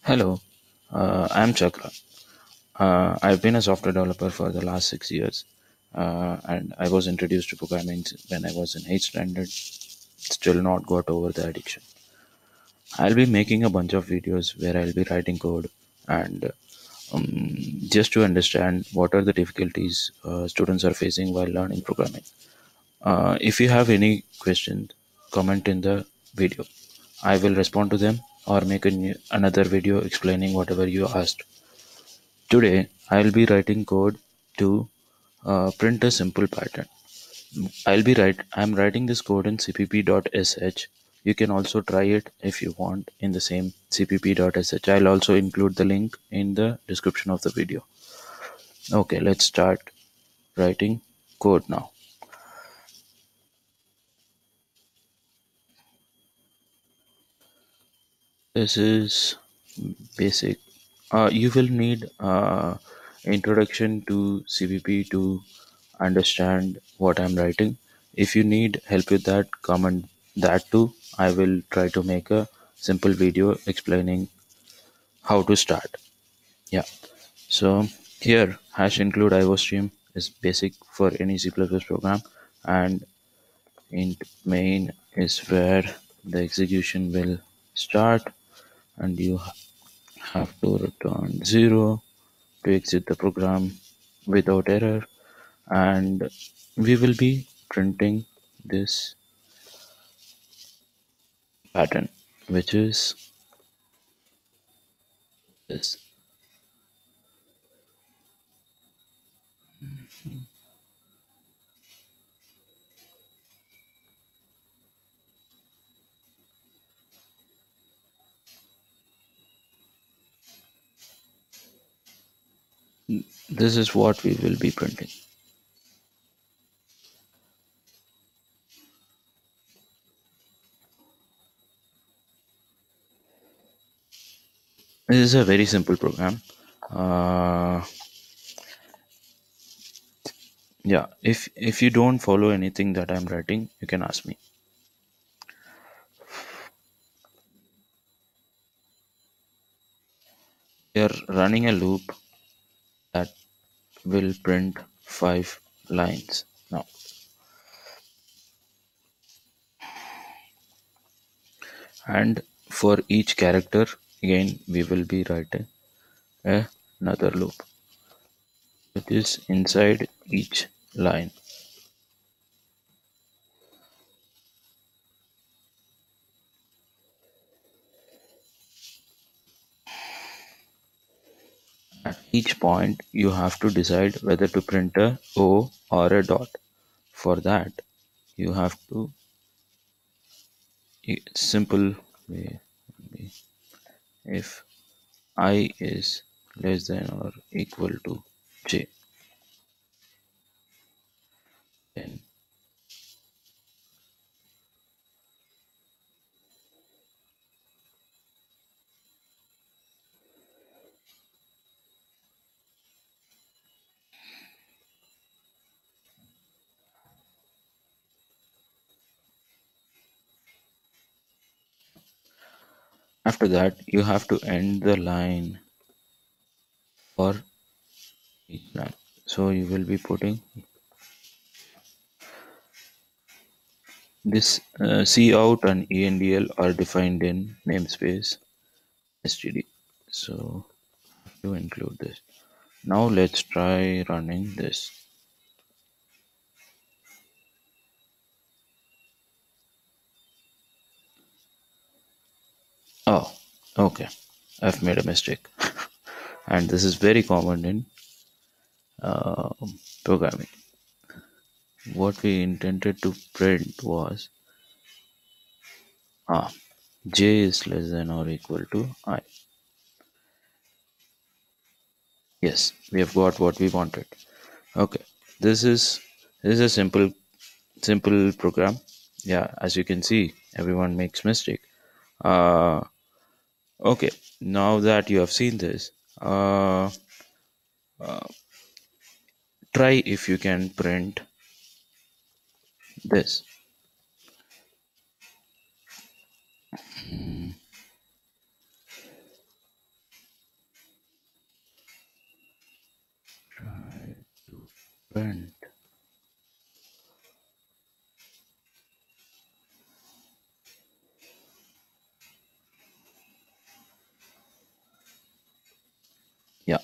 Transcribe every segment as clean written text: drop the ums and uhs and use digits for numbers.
Hello, I'm Chakra. I've been a software developer for the last 6 years, and I was introduced to programming when I was in 8th standard. Still not got over the addiction. I'll be making a bunch of videos where I'll be writing code and just to understand what are the difficulties students are facing while learning programming. If you have any questions, comment in the video. I will respond to them or make another video explaining whatever you asked. Today, I'll be writing code to print a simple pattern. I'm writing this code in cpp.sh. You can also try it if you want in the same cpp.sh. I'll also include the link in the description of the video. Okay, let's start writing code now. This is basic. You will need introduction to CVP to understand what I'm writing. If you need help with that, comment that too. I will try to make a simple video explaining how to start. Yeah. So here hash include IOStream is basic for any C++ program, and int main is where the execution will start, and you have to return 0 to exit the program without error, and we will be printing this pattern, which is this. This is what we will be printing. This is a very simple program. uh, yeah, if you don't follow anything that I'm writing, you can ask me. We are running a loop that will print 5 lines now, and for each character again we will be writing another loop, which is inside each line. At each point, you have to decide whether to print a O or a dot. For that, you have to simple way if I is less than or equal to j, then after that you have to end the line for each line. So you will be putting this cout and endl are defined in namespace std. So you include this. Now let's try running this. Oh, okay. I've made a mistake. And this is very common in uh, programming. What we intended to print was j is less than or equal to I. Yes, we have got what we wanted. Okay, this is a simple program. Yeah, as you can see, everyone makes mistake. Uh, okay, now that you have seen this, try if you can print this. Brent. Yeah.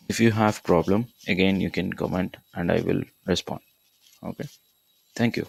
If you have problem, again you can comment and I will respond. Okay. Thank you.